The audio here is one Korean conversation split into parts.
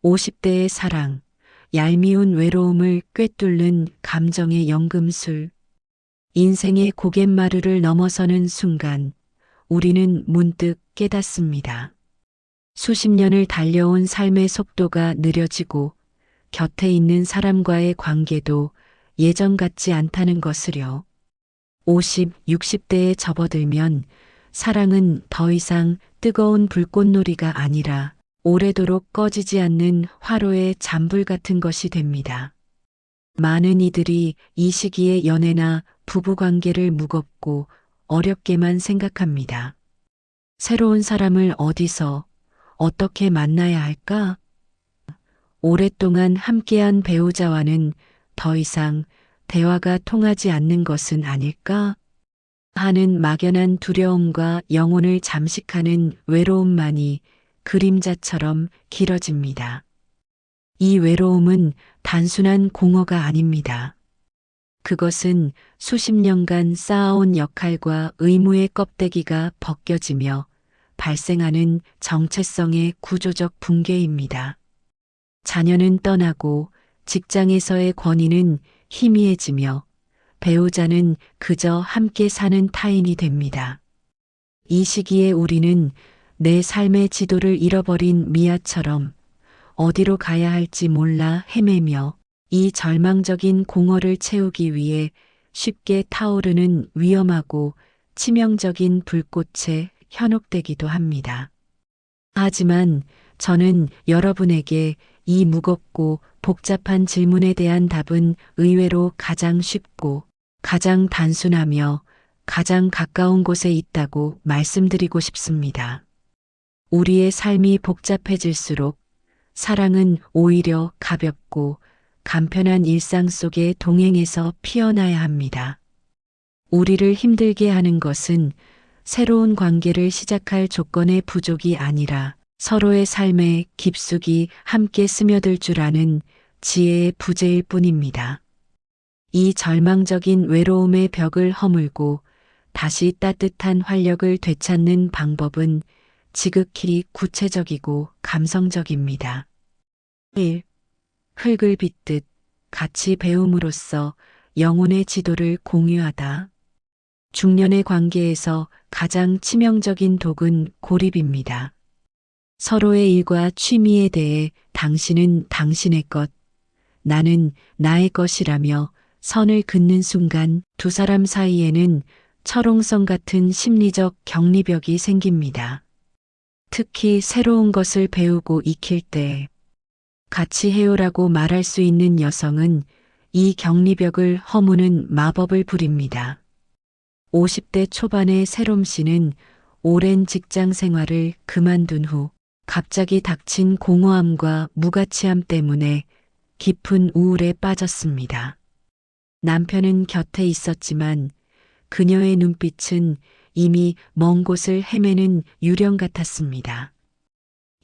50대의 사랑, 얄미운 외로움을 꿰뚫는 감정의 연금술. 인생의 고갯마루를 넘어서는 순간 우리는 문득 깨닫습니다. 수십 년을 달려온 삶의 속도가 느려지고 곁에 있는 사람과의 관계도 예전 같지 않다는 것을요. 50, 60대에 접어들면 사랑은 더 이상 뜨거운 불꽃놀이가 아니라 오래도록 꺼지지 않는 화로의 잔불 같은 것이 됩니다. 많은 이들이 이 시기에 연애나 부부관계를 무겁고 어렵게만 생각합니다. 새로운 사람을 어디서 어떻게 만나야 할까? 오랫동안 함께한 배우자와는 더 이상 대화가 통하지 않는 것은 아닐까? 하는 막연한 두려움과 영혼을 잠식하는 외로움만이 그림자처럼 길어집니다. 이 외로움은 단순한 공허가 아닙니다. 그것은 수십 년간 쌓아온 역할과 의무의 껍데기가 벗겨지며 발생하는 정체성의 구조적 붕괴입니다. 자녀는 떠나고 직장에서의 권위는 희미해지며 배우자는 그저 함께 사는 타인이 됩니다. 이 시기에 우리는 내 삶의 지도를 잃어버린 미아처럼 어디로 가야 할지 몰라 헤매며 이 절망적인 공허를 채우기 위해 쉽게 타오르는 위험하고 치명적인 불꽃에 현혹되기도 합니다. 하지만 저는 여러분에게 이 무겁고 복잡한 질문에 대한 답은 의외로 가장 쉽고 가장 단순하며 가장 가까운 곳에 있다고 말씀드리고 싶습니다. 우리의 삶이 복잡해질수록 사랑은 오히려 가볍고 간편한 일상 속의 동행에서 피어나야 합니다. 우리를 힘들게 하는 것은 새로운 관계를 시작할 조건의 부족이 아니라 서로의 삶에 깊숙이 함께 스며들 줄 아는 지혜의 부재일 뿐입니다. 이 절망적인 외로움의 벽을 허물고 다시 따뜻한 활력을 되찾는 방법은 지극히 구체적이고 감성적입니다. 1. 흙을 빚듯 같이 배움으로써 영혼의 지도를 공유하다. 중년의 관계에서 가장 치명적인 독은 고립입니다. 서로의 일과 취미에 대해 당신은 당신의 것, 나는 나의 것이라며 선을 긋는 순간 두 사람 사이에는 철옹성 같은 심리적 격리벽이 생깁니다. 특히 새로운 것을 배우고 익힐 때 같이 해요라고 말할 수 있는 여성은 이 격리벽을 허무는 마법을 부립니다. 50대 초반의 새롬 씨는 오랜 직장 생활을 그만둔 후 갑자기 닥친 공허함과 무가치함 때문에 깊은 우울에 빠졌습니다. 남편은 곁에 있었지만 그녀의 눈빛은 이미 먼 곳을 헤매는 유령 같았습니다.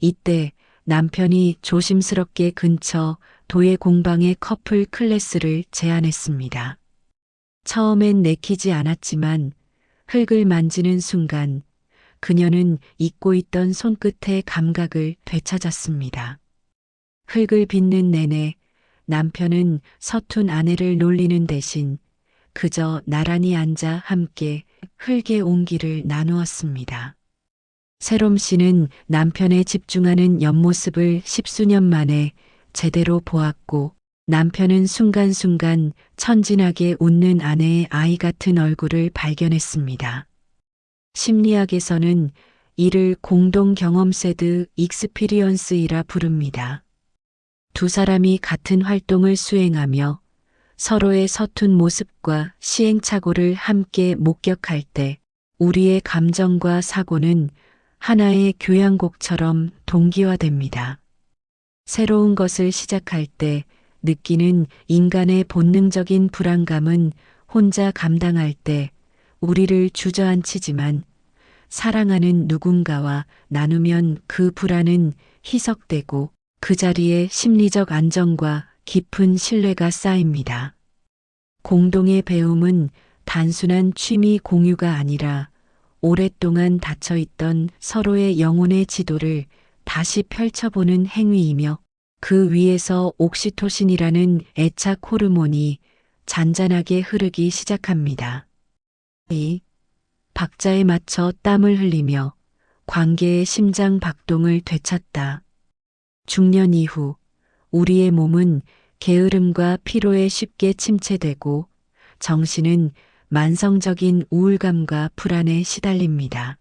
이때 남편이 조심스럽게 근처 도예 공방의 커플 클래스를 제안했습니다. 처음엔 내키지 않았지만 흙을 만지는 순간 그녀는 잊고 있던 손끝의 감각을 되찾았습니다. 흙을 빚는 내내 남편은 서툰 아내를 놀리는 대신 그저 나란히 앉아 함께 흙의 온기를 나누었습니다. 새롬 씨는 남편의 집중하는 옆모습을 십수년 만에 제대로 보았고 남편은 순간순간 천진하게 웃는 아내의 아이 같은 얼굴을 발견했습니다. 심리학에서는 이를 공동 경험세드 익스피리언스이라 부릅니다. 두 사람이 같은 활동을 수행하며 서로의 서툰 모습과 시행착오를 함께 목격할 때 우리의 감정과 사고는 하나의 교향곡처럼 동기화됩니다. 새로운 것을 시작할 때 느끼는 인간의 본능적인 불안감은 혼자 감당할 때 우리를 주저앉히지만 사랑하는 누군가와 나누면 그 불안은 희석되고 그 자리에 심리적 안정과 깊은 신뢰가 쌓입니다. 공동의 배움은 단순한 취미 공유가 아니라 오랫동안 닫혀있던 서로의 영혼의 지도를 다시 펼쳐보는 행위이며 그 위에서 옥시토신이라는 애착 호르몬이 잔잔하게 흐르기 시작합니다. 이 박자에 맞춰 땀을 흘리며 관계의 심장 박동을 되찾다. 중년 이후 우리의 몸은 게으름과 피로에 쉽게 침체되고 정신은 만성적인 우울감과 불안에 시달립니다.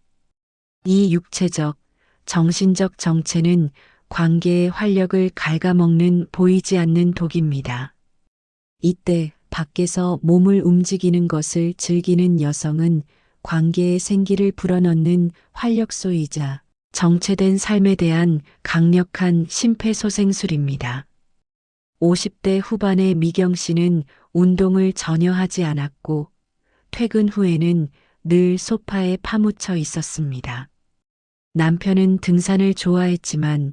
이 육체적, 정신적 정체는 관계의 활력을 갉아먹는 보이지 않는 독입니다. 이때 밖에서 몸을 움직이는 것을 즐기는 여성은 관계의 생기를 불어넣는 활력소이자 정체된 삶에 대한 강력한 심폐소생술입니다. 50대 후반의 미경 씨는 운동을 전혀 하지 않았고 퇴근 후에는 늘 소파에 파묻혀 있었습니다. 남편은 등산을 좋아했지만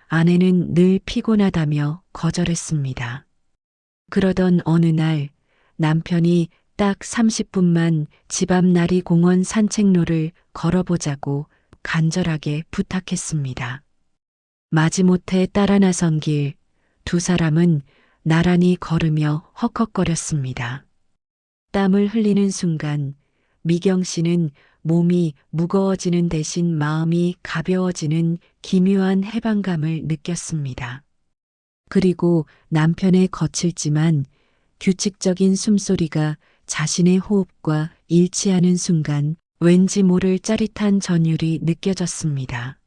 아내는 늘 피곤하다며 거절했습니다. 그러던 어느 날 남편이 딱 30분만 집 앞 나리공원 산책로를 걸어보자고 간절하게 부탁했습니다. 마지못해 따라 나선 길, 두 사람은 나란히 걸으며 헉헉거렸습니다. 땀을 흘리는 순간 미경 씨는 몸이 무거워지는 대신 마음이 가벼워지는 기묘한 해방감을 느꼈습니다. 그리고 남편의 거칠지만 규칙적인 숨소리가 자신의 호흡과 일치하는 순간 왠지 모를 짜릿한 전율이 느껴졌습니다.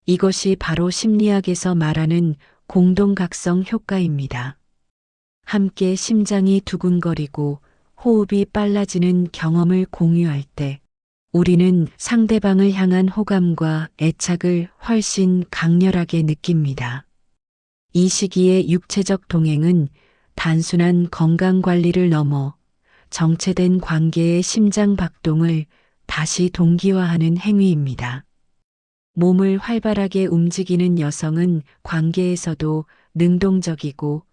이것이 바로 심리학에서 말하는 공동각성 효과입니다. 함께 심장이 두근거리고 호흡이 빨라지는 경험을 공유할 때 우리는 상대방을 향한 호감과 애착을 훨씬 강렬하게 느낍니다. 이 시기의 육체적 동행은 단순한 건강 관리를 넘어 정체된 관계의 심장 박동을 다시 동기화하는 행위입니다. 몸을 활발하게 움직이는 여성은 관계에서도 능동적이고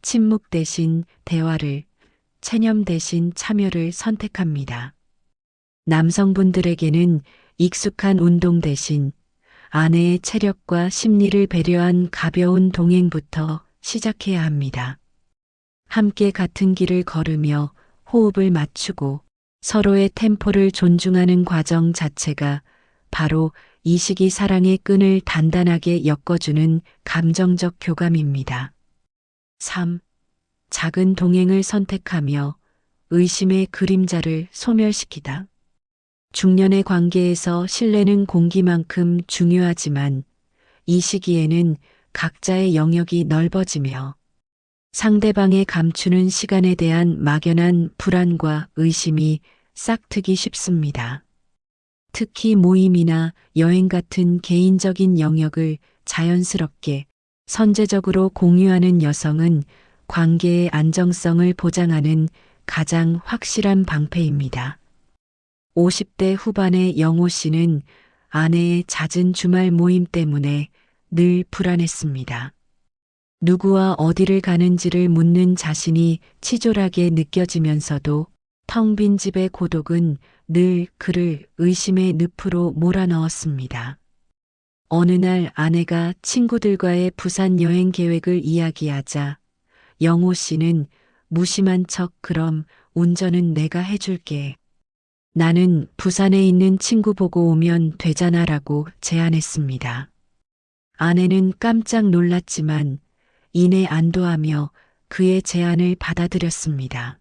침묵 대신 대화를, 체념 대신 참여를 선택합니다. 남성분들에게는 익숙한 운동 대신 아내의 체력과 심리를 배려한 가벼운 동행부터 시작해야 합니다. 함께 같은 길을 걸으며 호흡을 맞추고 서로의 템포를 존중하는 과정 자체가 바로 이 시기 사랑의 끈을 단단하게 엮어주는 감정적 교감입니다. 3. 작은 동행을 선택하며 의심의 그림자를 소멸시키다. 중년의 관계에서 신뢰는 공기만큼 중요하지만 이 시기에는 각자의 영역이 넓어지며 상대방의 감추는 시간에 대한 막연한 불안과 의심이 싹트기 쉽습니다. 특히 모임이나 여행 같은 개인적인 영역을 자연스럽게 선제적으로 공유하는 여성은 관계의 안정성을 보장하는 가장 확실한 방패입니다. 50대 후반의 영호 씨는 아내의 잦은 주말 모임 때문에 늘 불안했습니다. 누구와 어디를 가는지를 묻는 자신이 치졸하게 느껴지면서도 텅 빈 집의 고독은 늘 그를 의심의 늪으로 몰아넣었습니다. 어느 날 아내가 친구들과의 부산 여행 계획을 이야기하자 영호 씨는 무심한 척 그럼 운전은 내가 해줄게. 나는 부산에 있는 친구 보고 오면 되잖아라고 제안했습니다. 아내는 깜짝 놀랐지만 이내 안도하며 그의 제안을 받아들였습니다.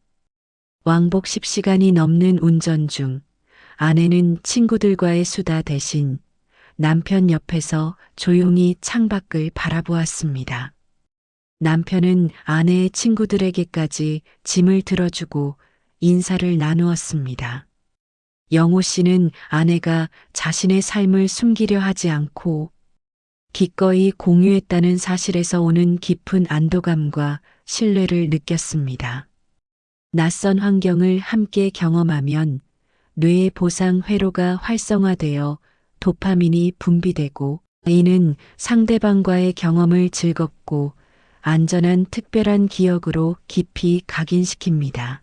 왕복 10시간이 넘는 운전 중 아내는 친구들과의 수다 대신 남편 옆에서 조용히 창밖을 바라보았습니다. 남편은 아내의 친구들에게까지 짐을 들어주고 인사를 나누었습니다. 영호 씨는 아내가 자신의 삶을 숨기려 하지 않고 기꺼이 공유했다는 사실에서 오는 깊은 안도감과 신뢰를 느꼈습니다. 낯선 환경을 함께 경험하면 뇌의 보상 회로가 활성화되어 도파민이 분비되고 이는 상대방과의 경험을 즐겁고 안전한 특별한 기억으로 깊이 각인시킵니다.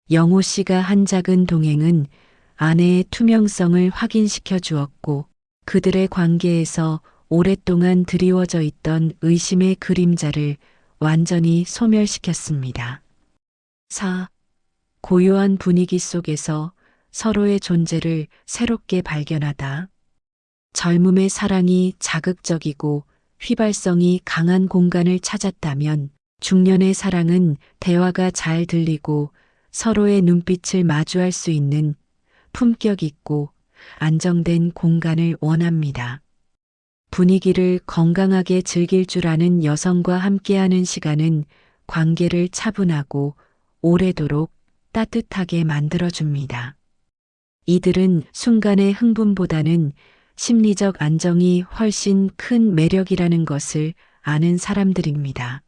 영호 씨가 한 작은 동행은 아내의 투명성을 확인시켜 주었고 그들의 관계에서 오랫동안 드리워져 있던 의심의 그림자를 완전히 소멸시켰습니다. 4. 고요한 분위기 속에서 서로의 존재를 새롭게 발견하다. 젊음의 사랑이 자극적이고 휘발성이 강한 공간을 찾았다면 중년의 사랑은 대화가 잘 들리고 서로의 눈빛을 마주할 수 있는 품격 있고 안정된 공간을 원합니다. 분위기를 건강하게 즐길 줄 아는 여성과 함께하는 시간은 관계를 차분하고 오래도록 따뜻하게 만들어줍니다. 이들은 순간의 흥분보다는 심리적 안정이 훨씬 큰 매력이라는 것을 아는 사람들입니다.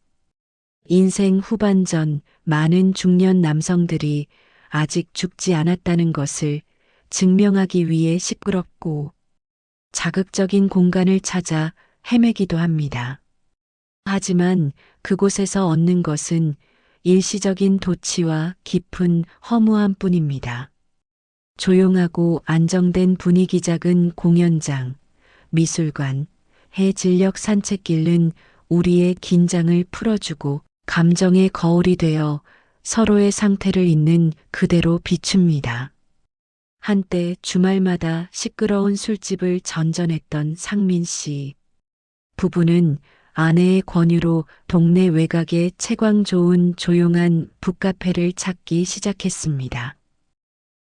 인생 후반전 많은 중년 남성들이 아직 죽지 않았다는 것을 증명하기 위해 시끄럽고 자극적인 공간을 찾아 헤매기도 합니다. 하지만 그곳에서 얻는 것은 일시적인 도취와 깊은 허무함 뿐입니다. 조용하고 안정된 분위기 작은 공연장, 미술관, 해질녘 산책길은 우리의 긴장을 풀어주고 감정의 거울이 되어 서로의 상태를 있는 그대로 비춥니다. 한때 주말마다 시끄러운 술집을 전전했던 상민 씨. 부부는 아내의 권유로 동네 외곽의 채광 좋은 조용한 북카페를 찾기 시작했습니다.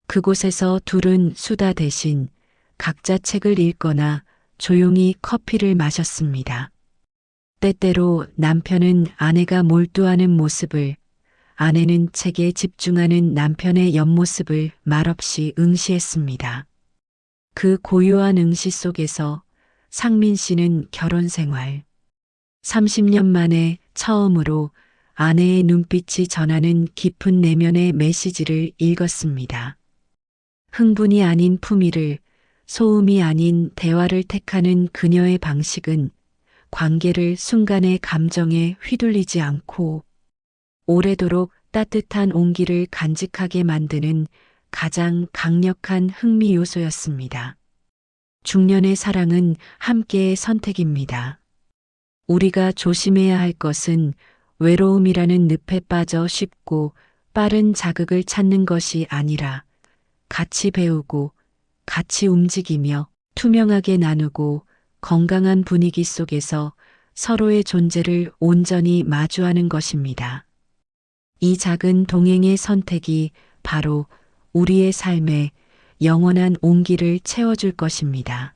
그곳에서 둘은 수다 대신 각자 책을 읽거나 조용히 커피를 마셨습니다. 때때로 남편은 아내가 몰두하는 모습을, 아내는 책에 집중하는 남편의 옆모습을 말없이 응시했습니다. 그 고요한 응시 속에서 상민 씨는 결혼 생활 30년 만에 처음으로 아내의 눈빛이 전하는 깊은 내면의 메시지를 읽었습니다. 흥분이 아닌 품위를, 소음이 아닌 대화를 택하는 그녀의 방식은 관계를 순간의 감정에 휘둘리지 않고 오래도록 따뜻한 온기를 간직하게 만드는 가장 강력한 흥미 요소였습니다. 중년의 사랑은 함께의 선택입니다. 우리가 조심해야 할 것은 외로움이라는 늪에 빠져 쉽고 빠른 자극을 찾는 것이 아니라 같이 배우고 같이 움직이며 투명하게 나누고 건강한 분위기 속에서 서로의 존재를 온전히 마주하는 것입니다. 이 작은 동행의 선택이 바로 우리의 삶에 영원한 온기를 채워줄 것입니다.